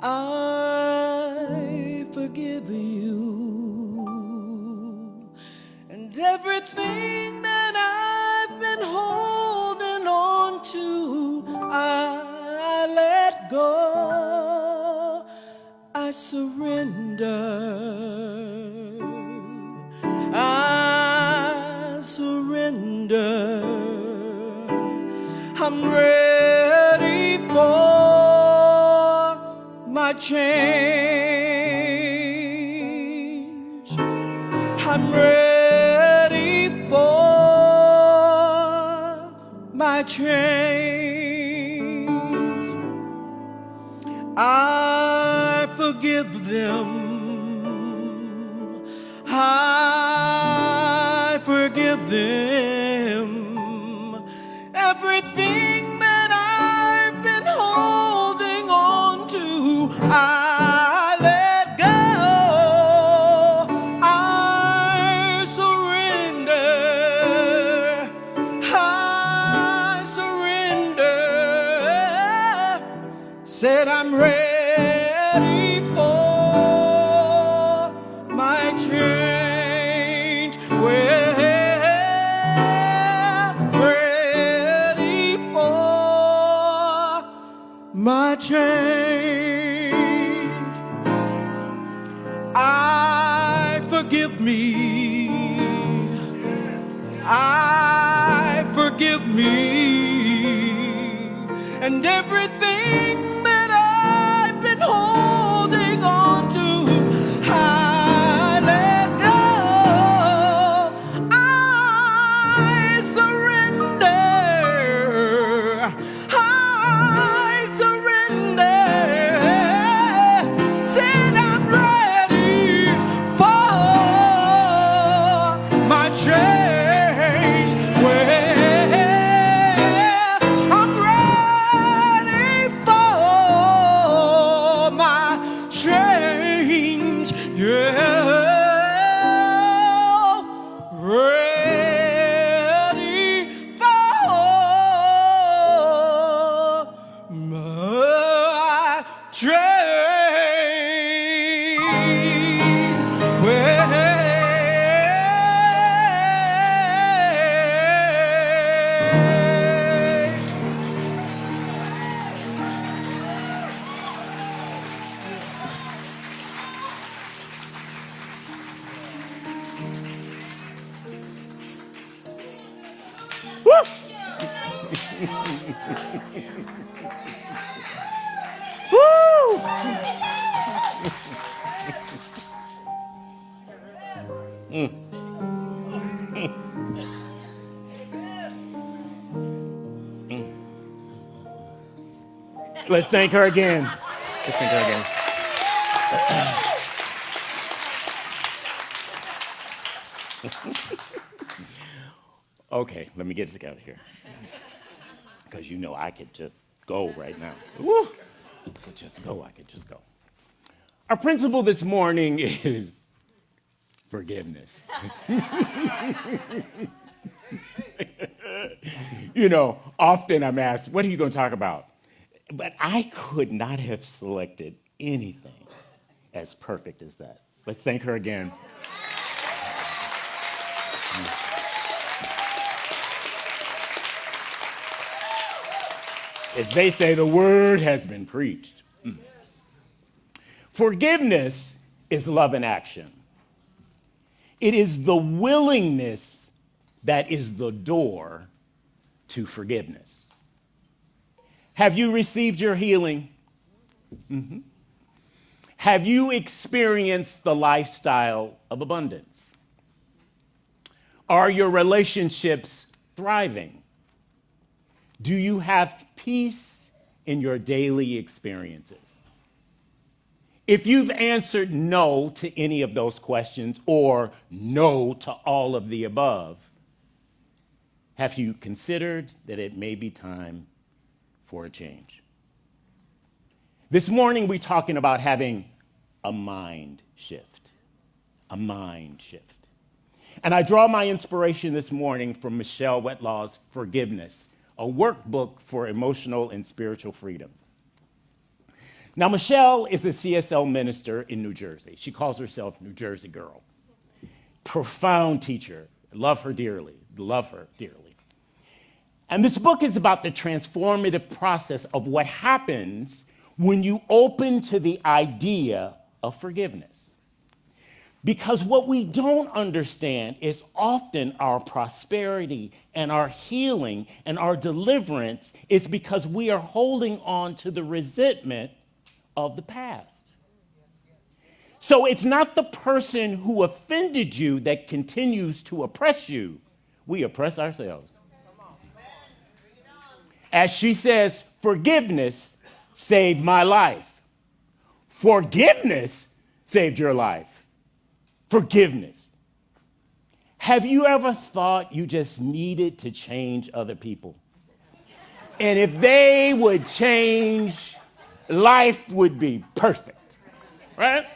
I forgive you, and everything that I've been holding on to, I let go. I surrender. I surrender. I'm ready for my change. I'm ready for my change. I forgive them. I forgive them. Everything that I've been holding on to, I let go. I surrender. I surrender. Said I'm ready for my change. Well, ready for my change. I forgive me. I forgive me. And everything that I've been holding on to, I let go. I surrender. I surrender. Said I'm ready for my change. Well, I'm ready for my change. Yeah, ready for my change. Well, Let's thank her again. Let's thank her again. Okay, let me get it together here. Because you know I could just go right now. Woo! I could just go. Our principle this morning is forgiveness. You know, often I'm asked, what are you going to talk about? But I could not have selected anything as perfect as that. Let's thank her again. As they say, the word has been preached. Forgiveness is love in action. It is the willingness that is the door to forgiveness. Have you received your healing? Mm-hmm. Have you experienced the lifestyle of abundance? Are your relationships thriving? Do you have peace in your daily experiences? If you've answered no to any of those questions or no to all of the above, have you considered that it may be time for a change? This morning, we're talking about having a mind shift. A mind shift. And I draw my inspiration this morning from Michelle Wadleigh's Forgiveness, a workbook for emotional and spiritual freedom. Now, Michelle is a CSL minister in New Jersey. She calls herself New Jersey Girl. Profound teacher. Love her dearly. Love her dearly. And this book is about the transformative process of what happens when you open to the idea of forgiveness. Because what we don't understand is often our prosperity and our healing and our deliverance is because we are holding on to the resentment of the past. So it's not the person who offended you that continues to oppress you. We oppress ourselves. As she says, forgiveness saved my life. Forgiveness saved your life. Forgiveness. Have you ever thought you just needed to change other people? And if they would change, life would be perfect, right?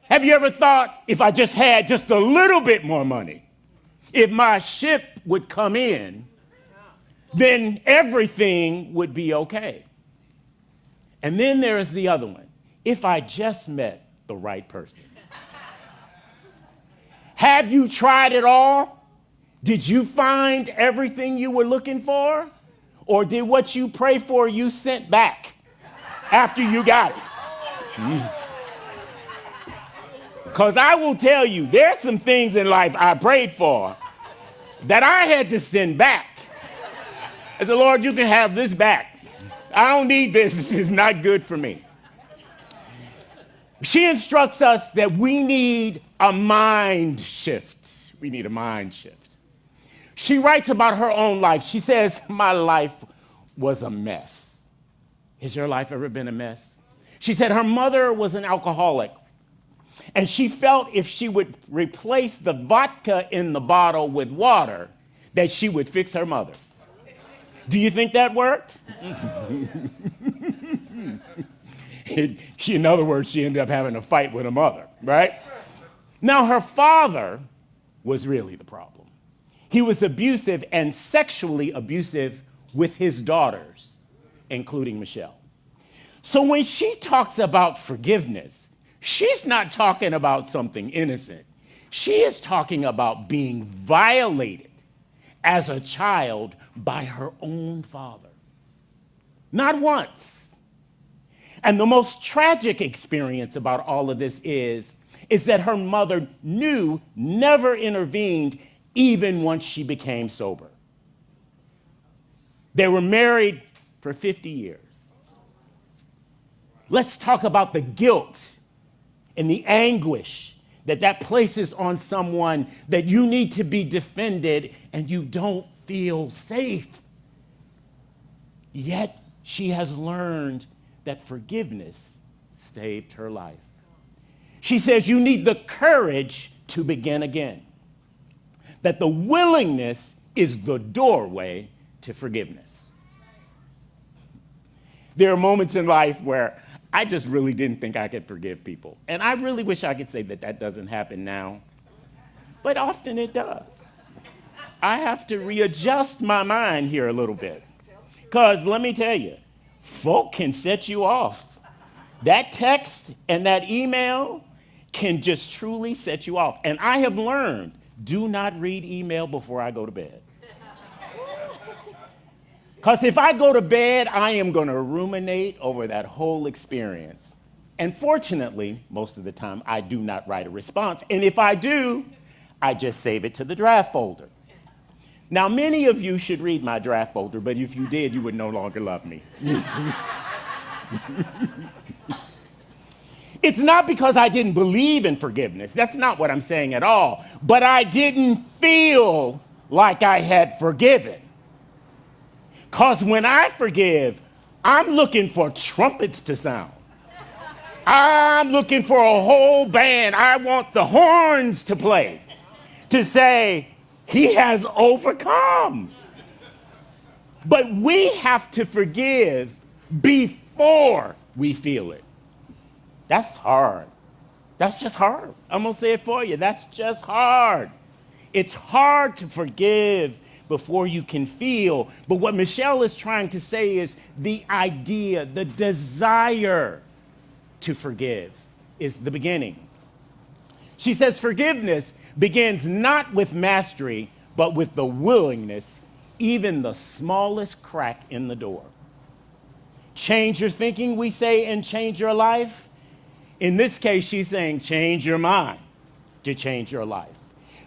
Have you ever thought if I just had just a little bit more money, if my ship would come in, then everything would be okay? And then there is the other one. If I just met the right person. Have you tried it all? Did you find everything you were looking for? Or did what you prayed for you sent back after you got it? Because I will tell you, there's some things in life I prayed for that I had to send back. I said, Lord, you can have this back. I don't need this. This is not good for me. She instructs us that we need a mind shift. We need a mind shift. She writes about her own life. She says, my life was a mess. Has your life ever been a mess? She said her mother was an alcoholic, and she felt if she would replace the vodka in the bottle with water, that she would fix her mother. Do you think that worked? In other words, she ended up having a fight with her mother, right? Now, her father was really the problem. He was abusive and sexually abusive with his daughters, including Michelle. So when she talks about forgiveness, she's not talking about something innocent. She is talking about being violated as a child by her own father. Not once. And the most tragic experience about all of this is that her mother never intervened even once she became sober. They were married for 50 years. Let's talk about the guilt and the anguish that places on someone that you need to be defended and you don't feel safe. Yet she has learned that forgiveness saved her life. She says you need the courage to begin again. That the willingness is the doorway to forgiveness. There are moments in life where I just really didn't think I could forgive people. And I really wish I could say that doesn't happen now. But often it does. I have to readjust my mind here a little bit. Because let me tell you, folk can set you off. That text and that email can just truly set you off. And I have learned, do not read email before I go to bed. Because if I go to bed, I am going to ruminate over that whole experience. And fortunately, most of the time, I do not write a response. And if I do, I just save it to the draft folder. Now, many of you should read my draft folder, but if you did, you would no longer love me. It's not because I didn't believe in forgiveness. That's not what I'm saying at all. But I didn't feel like I had forgiven. Because when I forgive, I'm looking for trumpets to sound. I'm looking for a whole band. I want the horns to play, to say, he has overcome. But we have to forgive before we feel it. That's hard. That's just hard. I'm going to say it for you. That's just hard. It's hard to forgive before you can feel. But what Michelle is trying to say is the idea, the desire to forgive is the beginning. She says forgiveness begins not with mastery, but with the willingness, even the smallest crack in the door. Change your thinking, we say, and change your life. In this case, she's saying change your mind to change your life.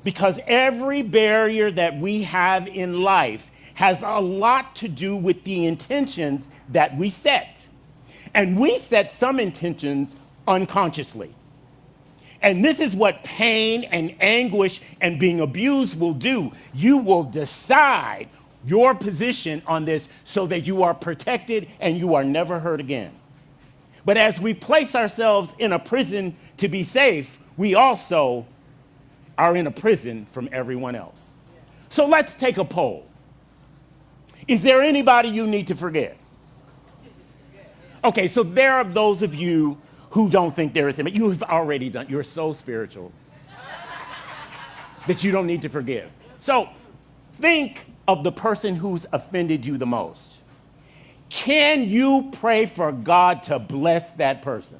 Because every barrier that we have in life has a lot to do with the intentions that we set. And we set some intentions unconsciously. And this is what pain and anguish and being abused will do. You will decide your position on this so that you are protected and you are never hurt again. But as we place ourselves in a prison to be safe, we also are in a prison from everyone else. So let's take a poll. Is there anybody you need to forgive? Okay, so there are those of you who don't think there is, but you have already done. You're so spiritual that you don't need to forgive. So think of the person who's offended you the most. Can you pray for God to bless that person?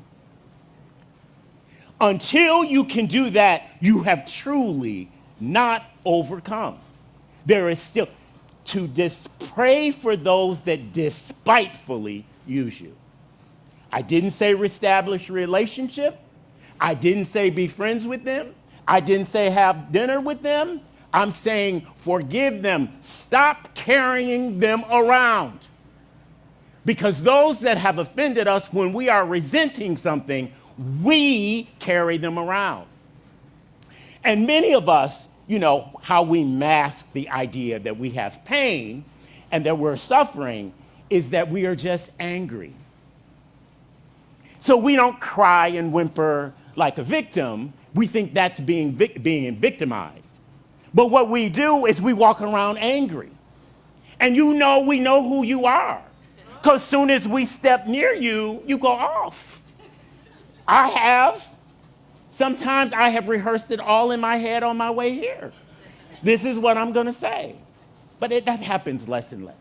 Until you can do that, you have truly not overcome. There is still to pray for those that despitefully use you. I didn't say reestablish a relationship. I didn't say be friends with them. I didn't say have dinner with them. I'm saying forgive them. Stop carrying them around. Because those that have offended us, when we are resenting something, we carry them around. And many of us, you know, how we mask the idea that we have pain and that we're suffering is that we are just angry. So we don't cry and whimper like a victim. We think that's being victimized. But what we do is we walk around angry. And we know who you are. Because as soon as we step near you, you go off. Sometimes I have rehearsed it all in my head on my way here. This is what I'm going to say. But that happens less and less.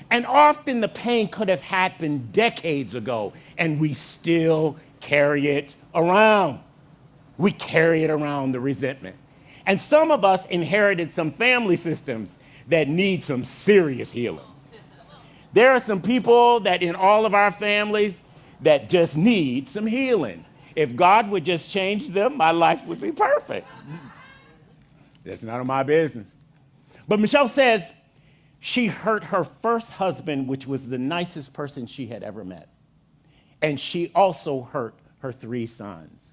And often the pain could have happened decades ago, and we still carry it around. We carry it around, the resentment. And some of us inherited some family systems that need some serious healing. There are some people that in all of our families that just need some healing. If God would just change them, my life would be perfect. That's none of my business. But Michelle says she hurt her first husband, which was the nicest person she had ever met. And she also hurt her 3 sons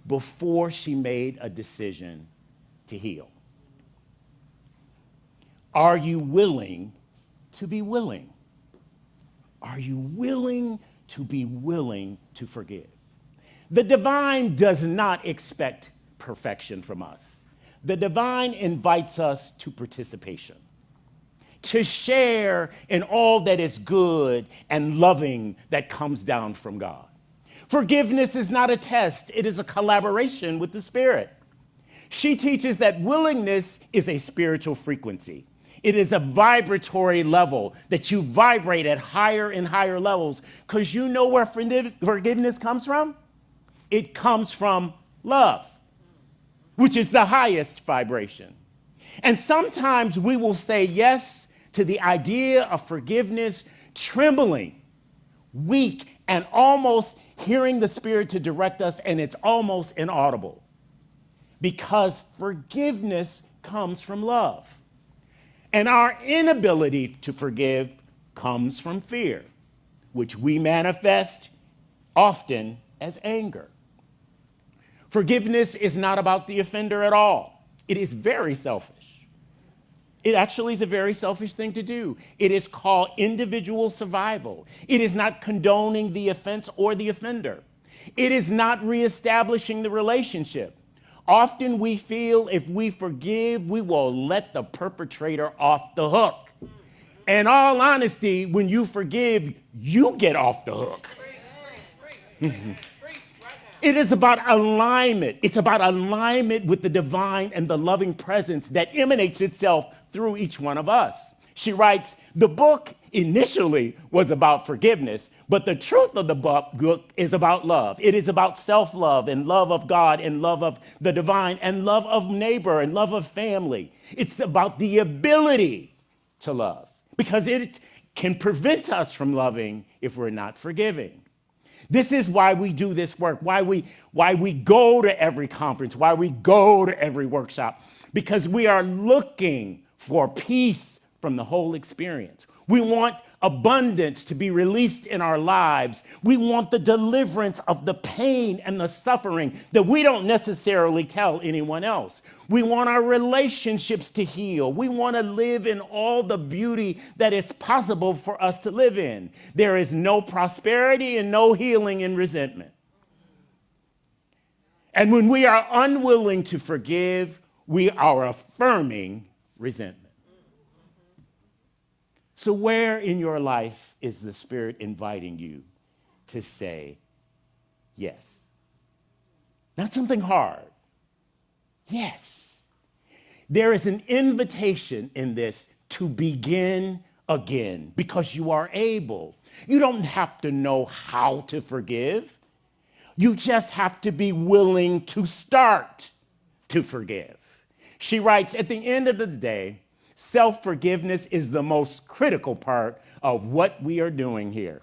before she made a decision to heal. Are you willing to be willing? Are you willing to be willing to forgive? The divine does not expect perfection from us. The divine invites us to participation, to share in all that is good and loving that comes down from God. Forgiveness is not a test. It is a collaboration with the Spirit. She teaches that willingness is a spiritual frequency. It is a vibratory level that you vibrate at higher and higher levels, because you know where forgiveness comes from? It comes from love, which is the highest vibration. And sometimes we will say yes to the idea of forgiveness, trembling, weak, and almost hearing the Spirit to direct us, and it's almost inaudible. Because forgiveness comes from love. And our inability to forgive comes from fear, which we manifest often as anger. Forgiveness is not about the offender at all. It is very selfish. It actually is a very selfish thing to do. It is called individual survival. It is not condoning the offense or the offender. It is not reestablishing the relationship. Often we feel if we forgive, we will let the perpetrator off the hook. In all honesty, when you forgive, you get off the hook. It is about alignment. It's about alignment with the divine and the loving presence that emanates itself through each one of us. She writes, the book initially was about forgiveness, but the truth of the book is about love. It is about self-love and love of God and love of the divine and love of neighbor and love of family. It's about the ability to love because it can prevent us from loving if we're not forgiving. This is why we do this work, why we go to every conference, why we go to every workshop, because we are looking for peace from the whole experience. We want abundance to be released in our lives. We want the deliverance of the pain and the suffering that we don't necessarily tell anyone else. We want our relationships to heal. We want to live in all the beauty that is possible for us to live in. There is no prosperity and no healing in resentment. And when we are unwilling to forgive, we are affirming resentment. So where in your life is the Spirit inviting you to say yes? Not something hard. Yes. There is an invitation in this to begin again because you are able. You don't have to know how to forgive. You just have to be willing to start to forgive. She writes, at the end of the day, self-forgiveness is the most critical part of what we are doing here.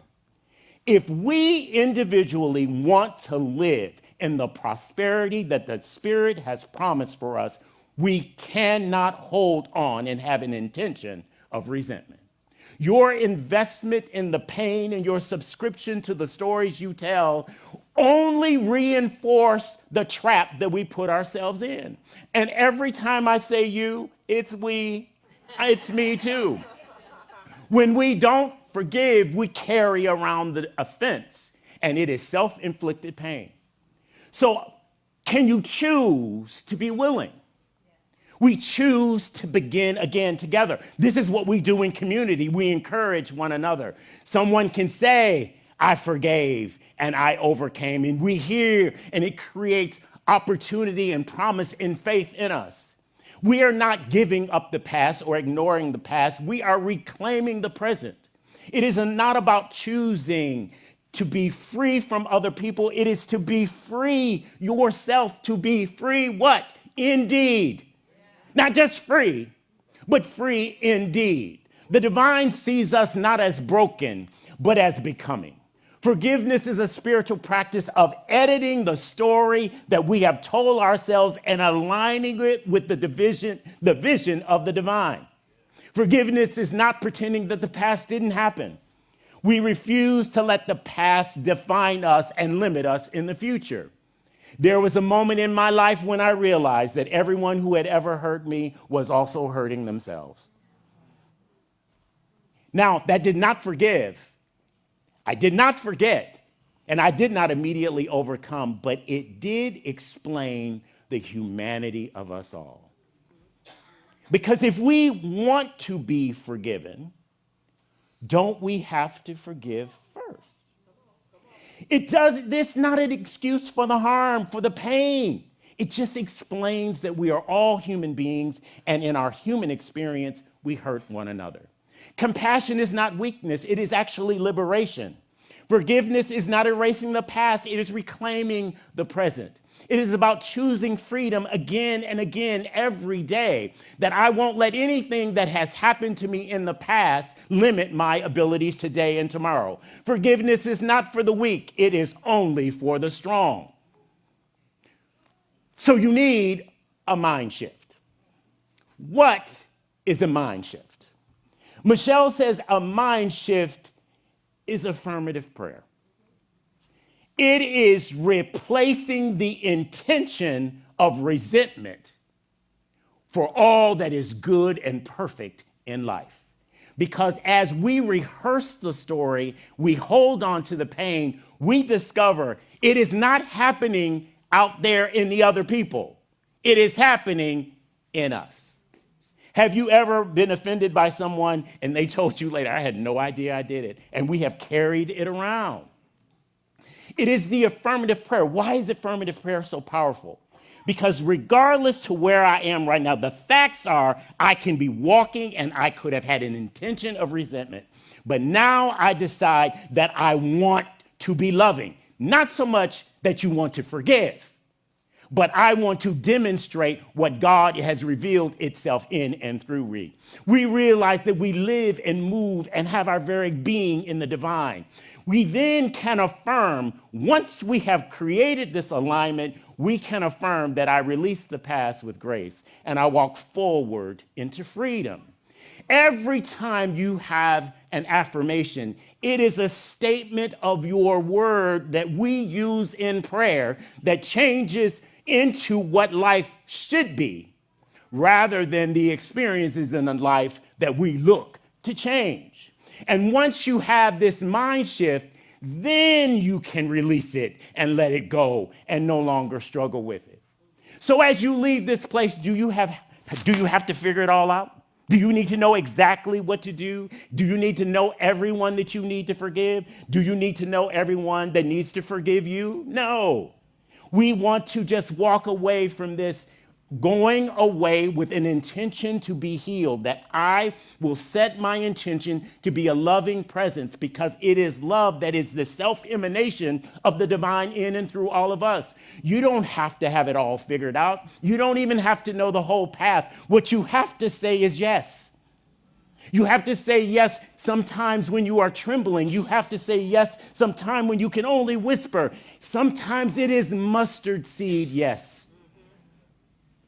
If we individually want to live in the prosperity that the Spirit has promised for us, we cannot hold on and have an intention of resentment. Your investment in the pain and your subscription to the stories you tell only reinforce the trap that we put ourselves in. And every time I say you, it's we. It's me too. When we don't forgive, we carry around the offense, and it is self-inflicted pain. So can you choose to be willing? We choose to begin again together. This is what we do in community. We encourage one another. Someone can say, I forgave and I overcame, and we hear, and it creates opportunity and promise and faith in us. We are not giving up the past or ignoring the past. We are reclaiming the present. It is not about choosing to be free from other people. It is to be free yourself, to be free what? Indeed. Not just free, but free indeed. The divine sees us not as broken, but as becoming. Forgiveness is a spiritual practice of editing the story that we have told ourselves and aligning it with the vision of the divine. Forgiveness is not pretending that the past didn't happen. We refuse to let the past define us and limit us in the future. There was a moment in my life when I realized that everyone who had ever hurt me was also hurting themselves. Now, that did not forgive. I did not forget, and I did not immediately overcome, but it did explain the humanity of us all. Because if we want to be forgiven, don't we have to forgive first? It's not an excuse for the harm, for the pain. It just explains that we are all human beings, and in our human experience, we hurt one another. Compassion is not weakness, it is actually liberation. Forgiveness is not erasing the past, it is reclaiming the present. It is about choosing freedom again and again every day, that I won't let anything that has happened to me in the past limit my abilities today and tomorrow. Forgiveness is not for the weak, it is only for the strong. So you need a mind shift. What is a mind shift? Michelle says a mind shift is affirmative prayer. It is replacing the intention of resentment for all that is good and perfect in life. Because as we rehearse the story, we hold on to the pain, we discover it is not happening out there in the other people. It is happening in us. Have you ever been offended by someone and they told you later, I had no idea I did it, and we have carried it around? It is the affirmative prayer. Why is affirmative prayer so powerful? Because regardless to where I am right now, the facts are I can be walking and I could have had an intention of resentment. But now I decide that I want to be loving. Not so much that you want to forgive, but I want to demonstrate what God has revealed itself in and through me. We realize that we live and move and have our very being in the divine. We then can affirm, once we have created this alignment, we can affirm that I release the past with grace and I walk forward into freedom. Every time you have an affirmation, it is a statement of your word that we use in prayer that changes into what life should be, rather than the experiences in life that we look to change. And once you have this mind shift, then you can release it and let it go and no longer struggle with it. So as you leave this place, do you have to figure it all out? Do you need to know exactly what to do? Do you need to know everyone that you need to forgive? Do you need to know everyone that needs to forgive you? No. We want to just walk away from this, going away with an intention to be healed, that I will set my intention to be a loving presence because it is love that is the self-emanation of the divine in and through all of us. You don't have to have it all figured out. You don't even have to know the whole path. What you have to say is yes. You have to say yes sometimes when you are trembling. You have to say yes sometime when you can only whisper. Sometimes it is mustard seed yes.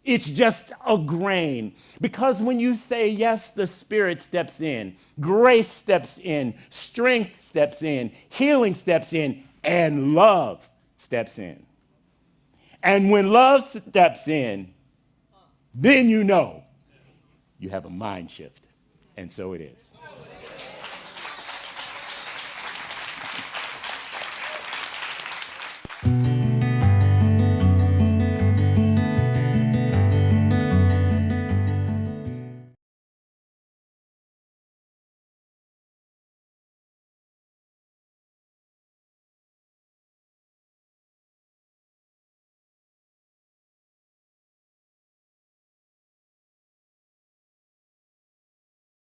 It's just a grain. Because when you say yes, the Spirit steps in, grace steps in, strength steps in, healing steps in, and love steps in. And when love steps in, then you know you have a mind shift. And so it is.